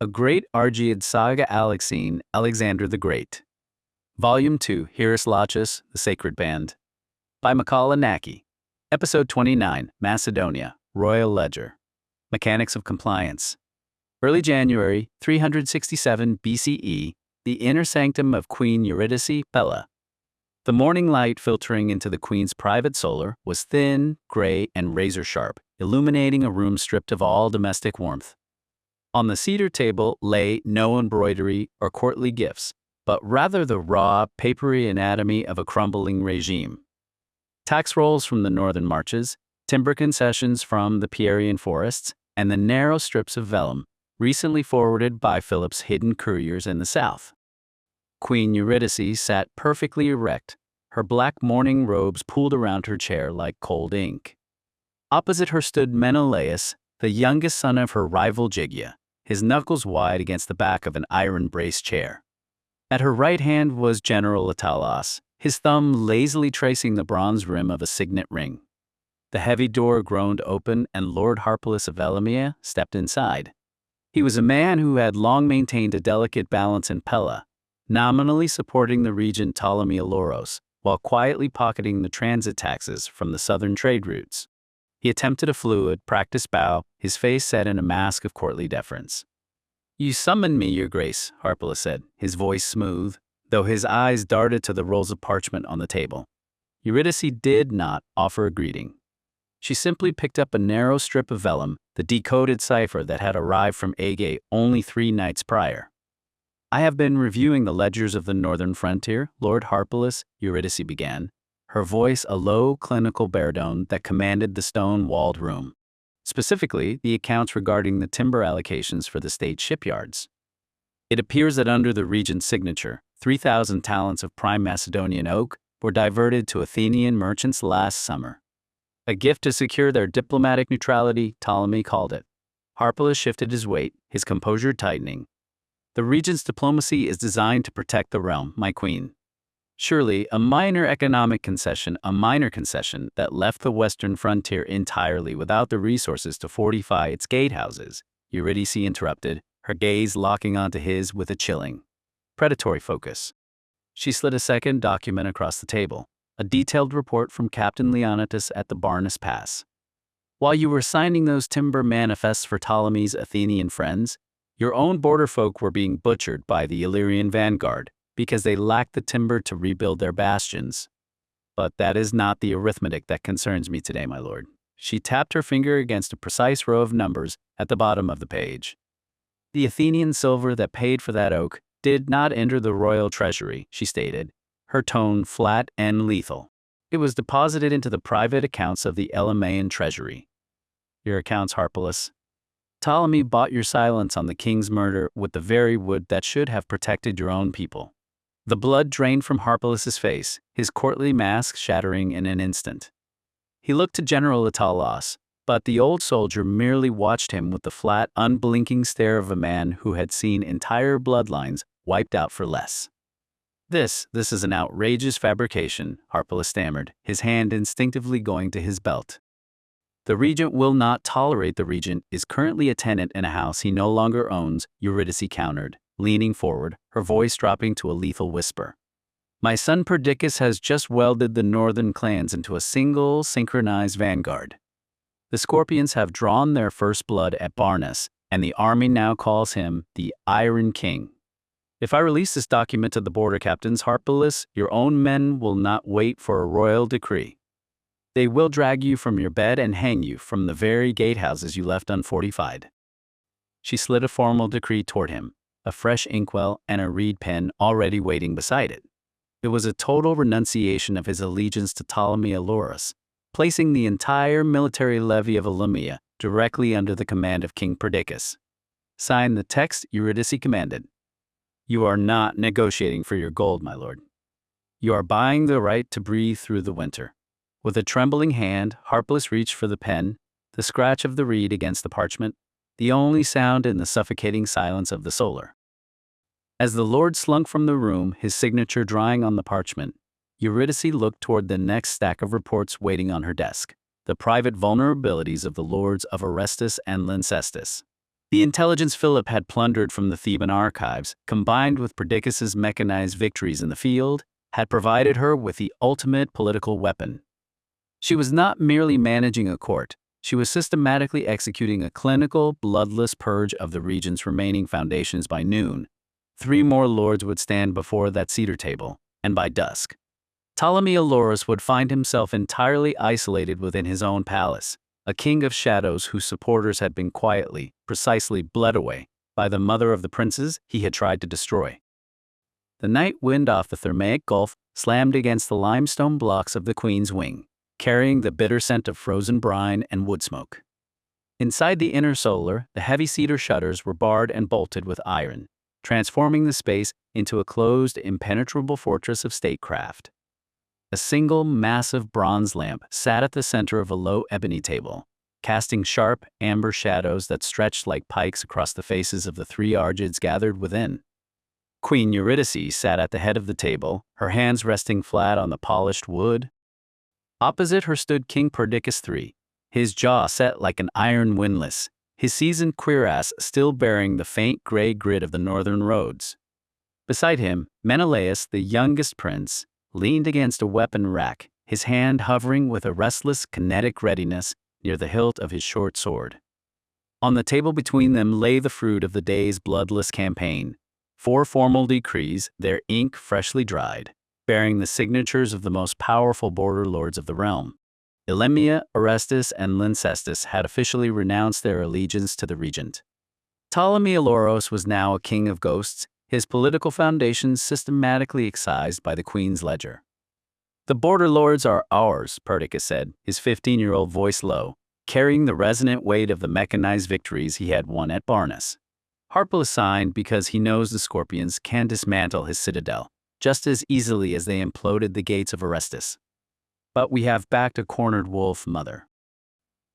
A Great Argead Saga ALEXEIN, Alexander the Great. Volume 2, Hieros Lochos, The Sacred Band. By Makāula Nakae. Episode 29, Macedonia, Royal Ledger. Mechanics of Compliance. Early January, 367 BCE, the inner sanctum of Queen Eurydice, Pella. The morning light filtering into the queen's private solar was thin, gray, and razor-sharp, illuminating a room stripped of all domestic warmth. On the cedar table lay no embroidery or courtly gifts, but rather the raw, papery anatomy of a crumbling regime. Tax rolls from the northern marches, timber concessions from the Pierian forests, and the narrow strips of vellum, recently forwarded by Philip's hidden couriers in the south. Queen Eurydice sat perfectly erect, her black mourning robes pooled around her chair like cold ink. Opposite her stood Menelaus, the youngest son of her rival Gygia, his knuckles wide against the back of an iron-braced chair. At her right hand was General Atalos, his thumb lazily tracing the bronze rim of a signet ring. The heavy door groaned open and Lord Harpalus of Elimeia stepped inside. He was a man who had long maintained a delicate balance in Pella, nominally supporting the Regent Ptolemy of Lochos, while quietly pocketing the transit taxes from the southern trade routes. He attempted a fluid, practiced bow, his face set in a mask of courtly deference. "You summoned me, your grace," Harpalus said, his voice smooth, though his eyes darted to the rolls of parchment on the table. Eurydice did not offer a greeting. She simply picked up a narrow strip of vellum, the decoded cipher that had arrived from Argead only 3 nights prior. "I have been reviewing the ledgers of the northern frontier, Lord Harpalus," Eurydice began, her voice a low, clinical baritone that commanded the stone-walled room. Specifically, the accounts regarding the timber allocations for the state shipyards. It appears that under the regent's signature, 3,000 talents of prime Macedonian oak were diverted to Athenian merchants last summer. A gift to secure their diplomatic neutrality, Ptolemy called it. Harpalus shifted his weight, his composure tightening. "The regent's diplomacy is designed to protect the realm, my queen. Surely, a minor economic concession, a minor concession that left the western frontier entirely without the resources to fortify its gatehouses," Eurydice interrupted, her gaze locking onto his with a chilling, predatory focus. She slid a second document across the table, a detailed report from Captain Leonidas at the Barnus Pass. "While you were signing those timber manifests for Ptolemy's Athenian friends, your own border folk were being butchered by the Illyrian Vanguard, because they lacked the timber to rebuild their bastions. But that is not the arithmetic that concerns me today, my lord." She tapped her finger against a precise row of numbers at the bottom of the page. "The Athenian silver that paid for that oak did not enter the royal treasury," she stated, her tone flat and lethal. "It was deposited into the private accounts of the Elimean treasury." "Your accounts, Harpalus. Ptolemy bought your silence on the king's murder with the very wood that should have protected your own people." The blood drained from Harpalus's face, his courtly mask shattering in an instant. He looked to General Atalos, but the old soldier merely watched him with the flat, unblinking stare of a man who had seen entire bloodlines wiped out for less. This is an outrageous fabrication," Harpalus stammered, his hand instinctively going to his belt. "The regent will not tolerate. The regent is currently a tenant in a house he no longer owns," Eurydice countered, leaning forward, her voice dropping to a lethal whisper. "My son Perdiccas has just welded the northern clans into a single, synchronized vanguard. The Scorpions have drawn their first blood at Barnus, and the army now calls him the Iron King. If I release this document to the border captains, Harpalus, your own men will not wait for a royal decree. They will drag you from your bed and hang you from the very gatehouses you left unfortified." She slid a formal decree toward him, a fresh inkwell and a reed pen already waiting beside it. It was a total renunciation of his allegiance to Ptolemy of Lochos, placing the entire military levy of Elimeia directly under the command of King Perdiccas. "Sign the text," Eurydice commanded. "You are not negotiating for your gold, my lord. You are buying the right to breathe through the winter." With a trembling hand, Harpalus reached for the pen, the scratch of the reed against the parchment, the only sound in the suffocating silence of the solar. As the lord slunk from the room, his signature drying on the parchment, Eurydice looked toward the next stack of reports waiting on her desk, the private vulnerabilities of the lords of Orestes and Lyncestis. The intelligence Philip had plundered from the Theban archives, combined with Perdiccas' mechanized victories in the field, had provided her with the ultimate political weapon. She was not merely managing a court, she was systematically executing a clinical, bloodless purge of the region's remaining foundations. By noon, 3 more lords would stand before that cedar table, and by dusk, Ptolemy Elorus would find himself entirely isolated within his own palace, a king of shadows whose supporters had been quietly, precisely bled away by the mother of the princes he had tried to destroy. The night wind off the Thermaic Gulf slammed against the limestone blocks of the Queen's Wing, carrying the bitter scent of frozen brine and wood smoke. Inside the inner solar, the heavy cedar shutters were barred and bolted with iron, transforming the space into a closed, impenetrable fortress of statecraft. A single, massive bronze lamp sat at the center of a low ebony table, casting sharp, amber shadows that stretched like pikes across the faces of the 3 Argeads gathered within. Queen Eurydice sat at the head of the table, her hands resting flat on the polished wood. Opposite her stood King Perdiccas III, his jaw set like an iron windlass, his seasoned cuirass still bearing the faint gray grit of the northern roads. Beside him, Menelaus, the youngest prince, leaned against a weapon rack, his hand hovering with a restless, kinetic readiness near the hilt of his short sword. On the table between them lay the fruit of the day's bloodless campaign, 4 formal decrees, their ink freshly dried, bearing the signatures of the most powerful border lords of the realm. Elimeia, Orestes, and Lyncestis had officially renounced their allegiance to the regent. Ptolemy Elorus was now a king of ghosts, his political foundations systematically excised by the Queen's ledger. "The border lords are ours," Perdiccas said, his 15-year-old voice low, carrying the resonant weight of the mechanized victories he had won at Barnes. Harpalus signed because he knows the Scorpions can dismantle his citadel just as easily as they imploded the gates of Orestes. But we have backed a cornered wolf, mother.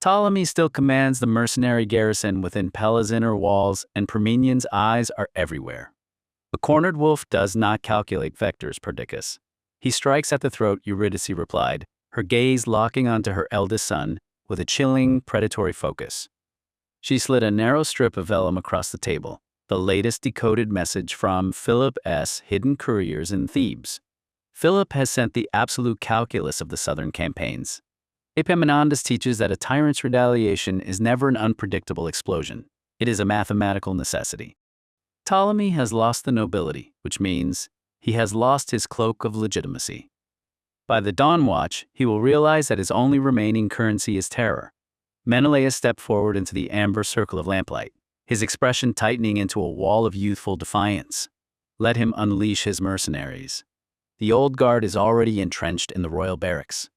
Ptolemy still commands the mercenary garrison within Pella's inner walls, and Parmenian's eyes are everywhere. A cornered wolf does not calculate vectors, Perdiccas. He strikes at the throat, Eurydice replied, her gaze locking onto her eldest son with a chilling, predatory focus. She slid a narrow strip of vellum across the table, the latest decoded message from Philip's hidden couriers in Thebes. Philip has sent the absolute calculus of the southern campaigns. Epaminondas teaches that a tyrant's retaliation is never an unpredictable explosion. It is a mathematical necessity. Ptolemy has lost the nobility, which means he has lost his cloak of legitimacy. By the dawn watch, he will realize that his only remaining currency is terror. Menelaus stepped forward into the amber circle of lamplight, his expression tightening into a wall of youthful defiance. Let him unleash his mercenaries. The old guard is already entrenched in the royal barracks.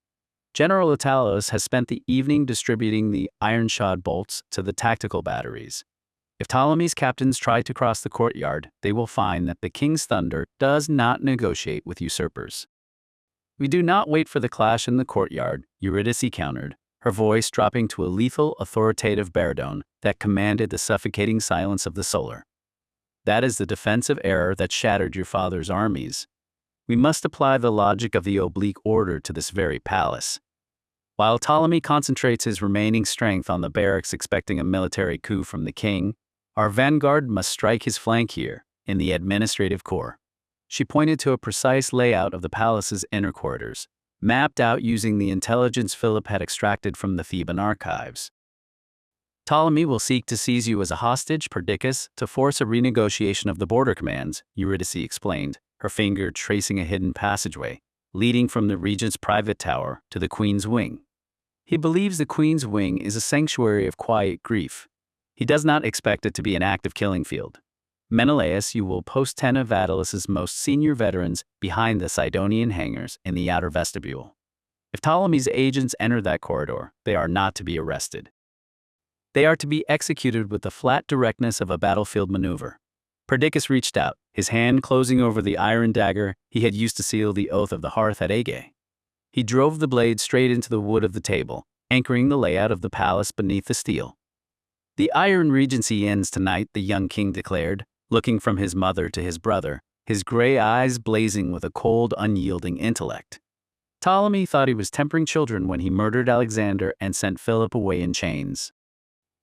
General Italos has spent the evening distributing the iron-shod bolts to the tactical batteries. If Ptolemy's captains try to cross the courtyard, they will find that the king's thunder does not negotiate with usurpers. "We do not wait for the clash in the courtyard," Eurydice countered, her voice dropping to a lethal, authoritative baritone that commanded the suffocating silence of the solar. "That is the defensive error that shattered your father's armies. We must apply the logic of the oblique order to this very palace. While Ptolemy concentrates his remaining strength on the barracks expecting a military coup from the king, our vanguard must strike his flank here, in the administrative core." She pointed to a precise layout of the palace's inner corridors, mapped out using the intelligence Philip had extracted from the Theban archives. "Ptolemy will seek to seize you as a hostage, Perdiccas, to force a renegotiation of the border commands," Eurydice explained, her finger tracing a hidden passageway, leading from the regent's private tower to the Queen's Wing. "He believes the Queen's Wing is a sanctuary of quiet grief. He does not expect it to be an active killing field. Menelaus, you will post 10 of Bardylis's most senior veterans behind the Sidonian hangars in the outer vestibule. If Ptolemy's agents enter that corridor, they are not to be arrested. They are to be executed with the flat directness of a battlefield maneuver." Perdiccas reached out, his hand closing over the iron dagger he had used to seal the oath of the hearth at Argead. He drove the blade straight into the wood of the table, anchoring the layout of the palace beneath the steel. "The Iron Regency ends tonight," the young king declared, looking from his mother to his brother, his gray eyes blazing with a cold, unyielding intellect. Ptolemy thought he was tempering children when he murdered Alexander and sent Philip away in chains.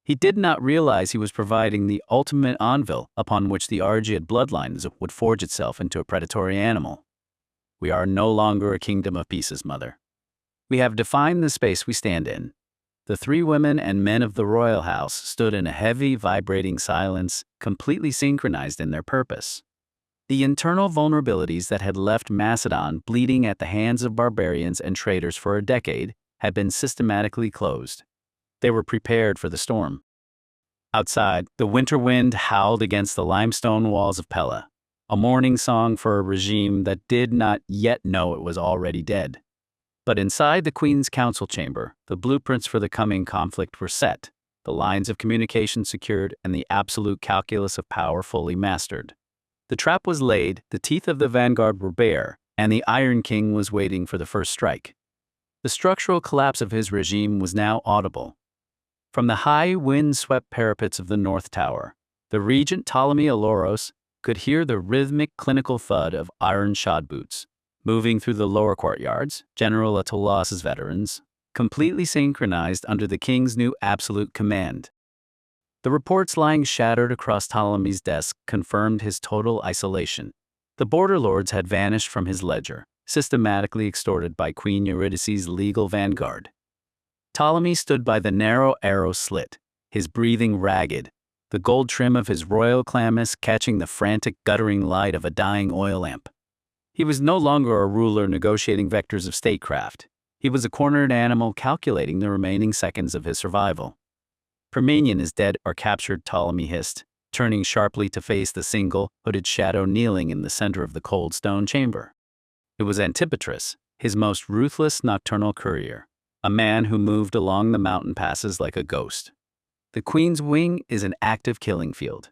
He did not realize he was providing the ultimate anvil upon which the Argead bloodlines would forge itself into a predatory animal. We are no longer a kingdom of pieces, Mother. We have defined the space we stand in. The three women and men of the royal house stood in a heavy, vibrating silence, completely synchronized in their purpose. The internal vulnerabilities that had left Macedon bleeding at the hands of barbarians and traitors for a decade had been systematically closed. They were prepared for the storm. Outside, the winter wind howled against the limestone walls of Pella, a mourning song for a regime that did not yet know it was already dead. But inside the Queen's council chamber, the blueprints for the coming conflict were set, the lines of communication secured, and the absolute calculus of power fully mastered. The trap was laid, the teeth of the Vanguard were bare, and the Iron King was waiting for the first strike. The structural collapse of his regime was now audible. From the high, wind-swept parapets of the North Tower, the Regent Ptolemy of Lochos could hear the rhythmic, clinical thud of iron-shod boots. Moving through the lower courtyards, General Atolos's veterans, completely synchronized under the king's new absolute command. The reports lying shattered across Ptolemy's desk confirmed his total isolation. The border lords had vanished from his ledger, systematically extorted by Queen Eurydice's legal vanguard. Ptolemy stood by the narrow arrow slit, his breathing ragged, the gold trim of his royal chlamys catching the frantic, guttering light of a dying oil lamp. He was no longer a ruler negotiating vectors of statecraft. He was a cornered animal calculating the remaining seconds of his survival. Parmenion is dead or captured, Ptolemy hissed, turning sharply to face the single, hooded shadow kneeling in the center of the cold stone chamber. It was Antipatris, his most ruthless nocturnal courier, a man who moved along the mountain passes like a ghost. The Queen's wing is an active killing field.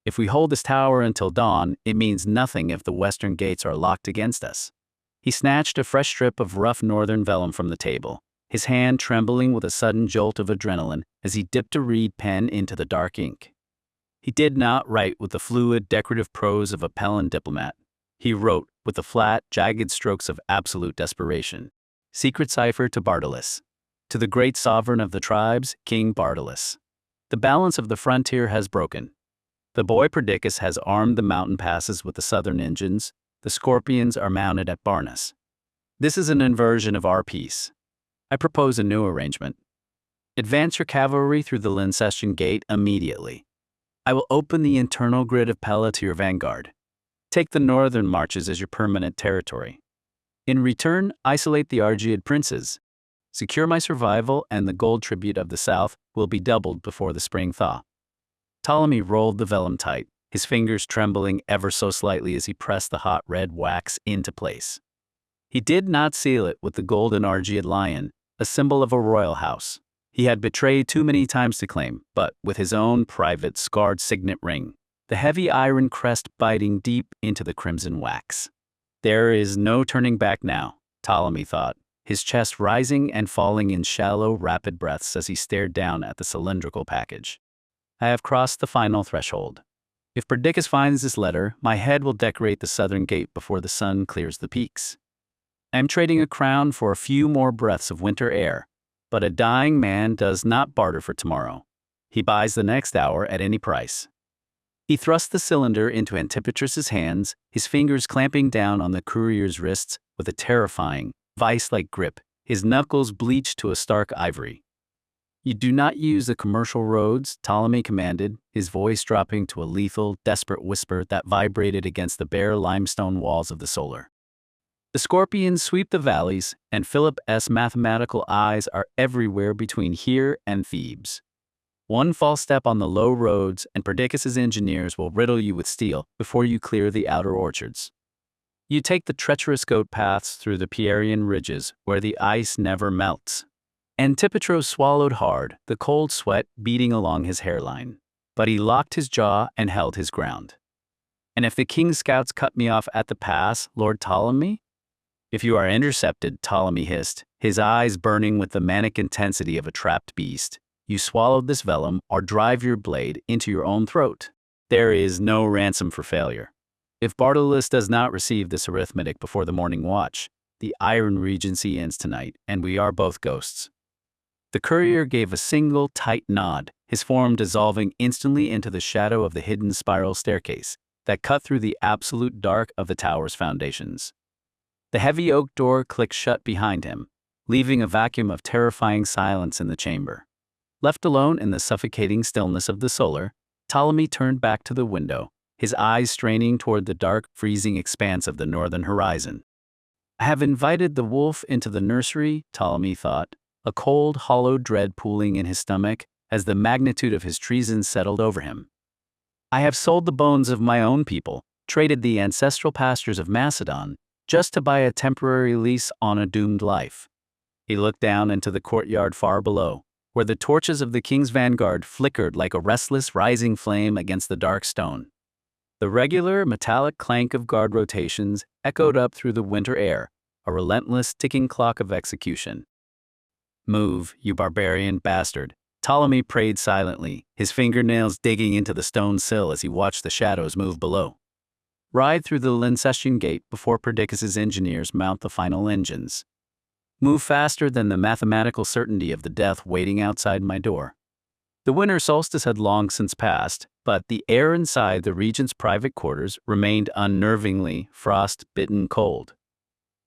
If we hold this tower until dawn, it means nothing if the western gates are locked against us. He snatched a fresh strip of rough northern vellum from the table, his hand trembling with a sudden jolt of adrenaline as he dipped a reed pen into the dark ink. He did not write with the fluid, decorative prose of a Pellan diplomat. He wrote with the flat, jagged strokes of absolute desperation. Secret cipher to Bardylis. To the great sovereign of the tribes, King Bardylis. The balance of the frontier has broken. The boy Perdiccas has armed the mountain passes with the southern engines. The scorpions are mounted at Barnas. This is an inversion of our peace. I propose a new arrangement. Advance your cavalry through the Lyncestian Gate immediately. I will open the internal grid of Pella to your vanguard. Take the northern marches as your permanent territory. In return, isolate the Argead princes. Secure my survival, and the gold tribute of the south will be doubled before the spring thaw. Ptolemy rolled the vellum tight, his fingers trembling ever so slightly as he pressed the hot red wax into place. He did not seal it with the golden Argead lion, a symbol of a royal house. He had betrayed too many times to claim, but with his own private scarred signet ring, the heavy iron crest biting deep into the crimson wax. There is no turning back now, Ptolemy thought, his chest rising and falling in shallow, rapid breaths as he stared down at the cylindrical package. I have crossed the final threshold. If Perdiccas finds this letter, my head will decorate the southern gate before the sun clears the peaks. I am trading a crown for a few more breaths of winter air, but a dying man does not barter for tomorrow. He buys the next hour at any price. He thrust the cylinder into Antipatris's hands, his fingers clamping down on the courier's wrists with a terrifying, vice-like grip, his knuckles bleached to a stark ivory. You do not use the commercial roads, Ptolemy commanded, his voice dropping to a lethal, desperate whisper that vibrated against the bare limestone walls of the solar. The scorpions sweep the valleys, and Philip's mathematical eyes are everywhere between here and Thebes. One false step on the low roads, and Perdiccas's engineers will riddle you with steel before you clear the outer orchards. You take the treacherous goat paths through the Pierian ridges, where the ice never melts. Antipatros swallowed hard, the cold sweat beating along his hairline. But he locked his jaw and held his ground. And if the king's scouts cut me off at the pass, Lord Ptolemy? If you are intercepted, Ptolemy hissed, his eyes burning with the manic intensity of a trapped beast, you swallowed this vellum or drive your blade into your own throat. There is no ransom for failure. If Bardylis does not receive this arithmetic before the morning watch, the Iron Regency ends tonight, and we are both ghosts. The courier gave a single tight nod, his form dissolving instantly into the shadow of the hidden spiral staircase that cut through the absolute dark of the tower's foundations. The heavy oak door clicked shut behind him, leaving a vacuum of terrifying silence in the chamber. Left alone in the suffocating stillness of the solar, Ptolemy turned back to the window, his eyes straining toward the dark, freezing expanse of the northern horizon. I have invited the wolf into the nursery, Ptolemy thought, a cold, hollow dread pooling in his stomach as the magnitude of his treason settled over him. I have sold the bones of my own people, traded the ancestral pastures of Macedon, just to buy a temporary lease on a doomed life. He looked down into the courtyard far below, where the torches of the king's vanguard flickered like a restless rising flame against the dark stone. The regular metallic clank of guard rotations echoed up through the winter air, a relentless ticking clock of execution. "Move, you barbarian bastard," Ptolemy prayed silently, his fingernails digging into the stone sill as he watched the shadows move below. "Ride through the Lyncestian gate before Perdiccas' engineers mount the final engines. Move faster than the mathematical certainty of the death waiting outside my door." The winter solstice had long since passed, but the air inside the regent's private quarters remained unnervingly frost-bitten cold.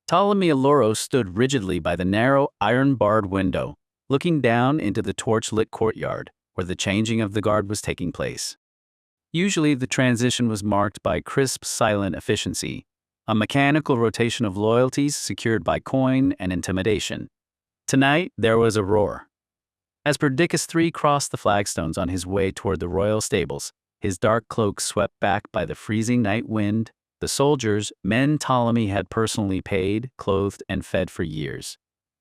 Ptolemy Lochos stood rigidly by the narrow, iron-barred window, looking down into the torch-lit courtyard, where the changing of the guard was taking place. Usually, the transition was marked by crisp, silent efficiency, a mechanical rotation of loyalties secured by coin and intimidation. Tonight, there was a roar. As Perdiccas III crossed the flagstones on his way toward the royal stables, his dark cloak swept back by the freezing night wind, the soldiers, men Ptolemy had personally paid, clothed, and fed for years,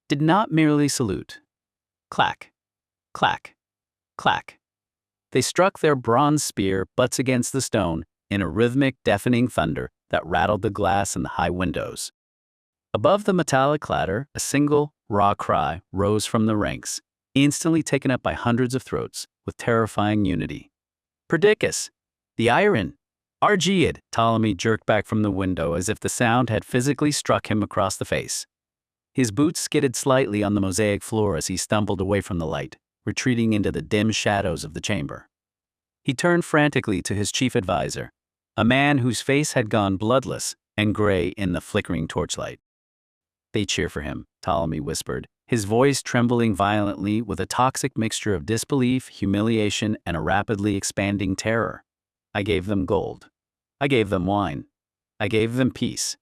did not merely salute. Clack, clack, clack. They struck their bronze spear butts against the stone in a rhythmic, deafening thunder that rattled the glass in the high windows. Above the metallic clatter, a single, raw cry rose from the ranks, instantly taken up by hundreds of throats with terrifying unity. "Perdiccas! The iron! Argead!" Ptolemy jerked back from the window as if the sound had physically struck him across the face. His boots skidded slightly on the mosaic floor as he stumbled away from the light, retreating into the dim shadows of the chamber. He turned frantically to his chief advisor, a man whose face had gone bloodless and gray in the flickering torchlight. "They cheer for him," Ptolemy whispered, his voice trembling violently with a toxic mixture of disbelief, humiliation, and a rapidly expanding terror. "I gave them gold. I gave them wine. I gave them peace.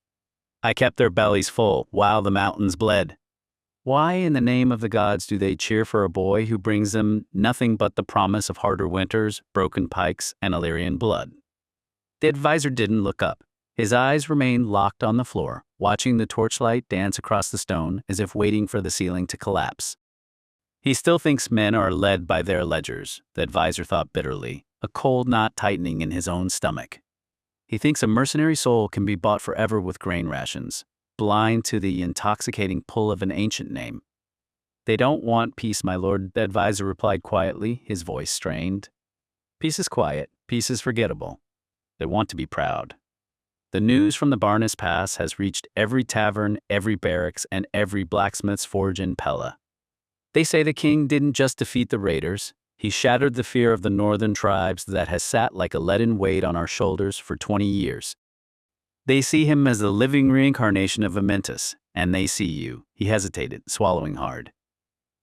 I kept their bellies full while the mountains bled. Why in the name of the gods do they cheer for a boy who brings them nothing but the promise of harder winters, broken pikes, and Illyrian blood?" The advisor didn't look up. His eyes remained locked on the floor, watching the torchlight dance across the stone as if waiting for the ceiling to collapse. "He still thinks men are led by their ledgers," the advisor thought bitterly, a cold knot tightening in his own stomach. "He thinks a mercenary soul can be bought forever with grain rations, blind to the intoxicating pull of an ancient name." "They don't want peace, my lord," the advisor replied quietly, his voice strained. "Peace is quiet, peace is forgettable. They want to be proud." The news from the Barnes Pass has reached every tavern, every barracks, and every blacksmith's forge in Pella. They say the king didn't just defeat the raiders, he shattered the fear of the northern tribes that has sat like a leaden weight on our shoulders for 20 years. They see him as the living reincarnation of Amyntas, and they see you. He hesitated, swallowing hard.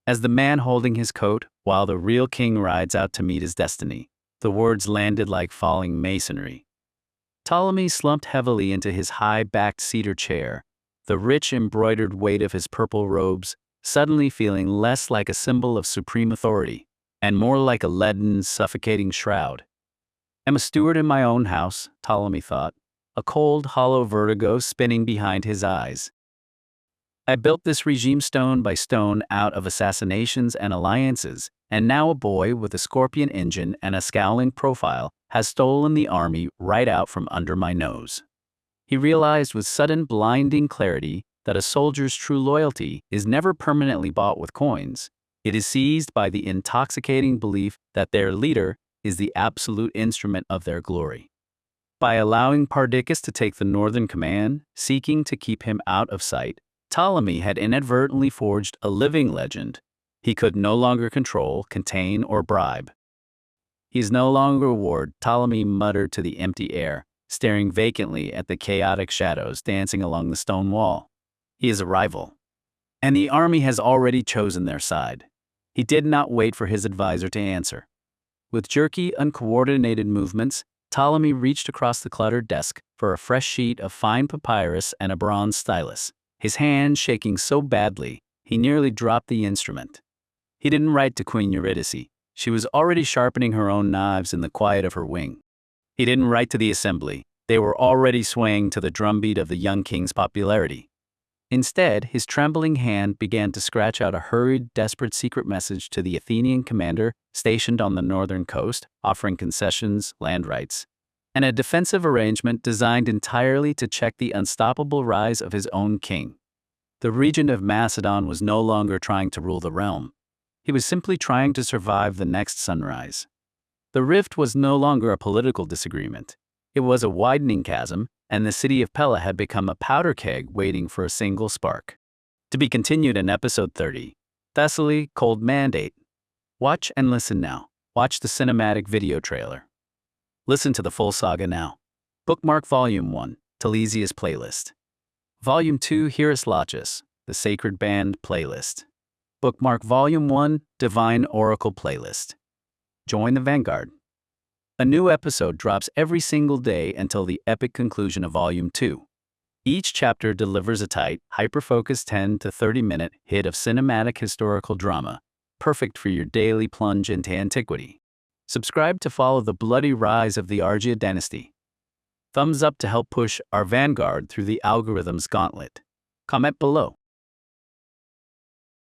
As the man holding his coat, while the real king rides out to meet his destiny, the words landed like falling masonry. Ptolemy slumped heavily into his high-backed cedar chair, the rich embroidered weight of his purple robes suddenly feeling less like a symbol of supreme authority and more like a leaden, suffocating shroud. "I'm a steward in my own house," Ptolemy thought, a cold, hollow vertigo spinning behind his eyes. "I built this regime stone by stone out of assassinations and alliances, and now a boy with a scorpion engine and a scowling profile has stolen the army right out from under my nose." He realized with sudden blinding clarity that a soldier's true loyalty is never permanently bought with coins. It is seized by the intoxicating belief that their leader is the absolute instrument of their glory. By allowing Perdiccas to take the northern command, seeking to keep him out of sight, Ptolemy had inadvertently forged a living legend he could no longer control, contain, or bribe. He is no longer a ward, Ptolemy muttered to the empty air, staring vacantly at the chaotic shadows dancing along the stone wall. He is a rival. And the army has already chosen their side. He did not wait for his advisor to answer. With jerky, uncoordinated movements, Ptolemy reached across the cluttered desk for a fresh sheet of fine papyrus and a bronze stylus, his hand shaking so badly he nearly dropped the instrument. He didn't write to Queen Eurydice. She was already sharpening her own knives in the quiet of her wing. He didn't write to the assembly. They were already swaying to the drumbeat of the young king's popularity. Instead, his trembling hand began to scratch out a hurried, desperate secret message to the Athenian commander stationed on the northern coast, offering concessions, land rights, and a defensive arrangement designed entirely to check the unstoppable rise of his own king. The regent of Macedon was no longer trying to rule the realm. He was simply trying to survive the next sunrise. The rift was no longer a political disagreement. It was a widening chasm, and the city of Pella had become a powder keg waiting for a single spark. To be continued in episode 30, Thessaly, Cold Mandate. Watch and listen now. Watch the cinematic video trailer. Listen to the full saga now. Bookmark Volume 1, Talesia's Playlist. Volume 2, Hieros Lochos, the Sacred Band Playlist. Bookmark Volume 1, Divine Oracle Playlist. Join the Vanguard. A new episode drops every single day until the epic conclusion of Volume 2. Each chapter delivers a tight, hyper-focused 10 to 30-minute hit of cinematic historical drama, perfect for your daily plunge into antiquity. Subscribe to follow the bloody rise of the Argead dynasty. Thumbs up to help push our Vanguard through the algorithm's gauntlet. Comment below.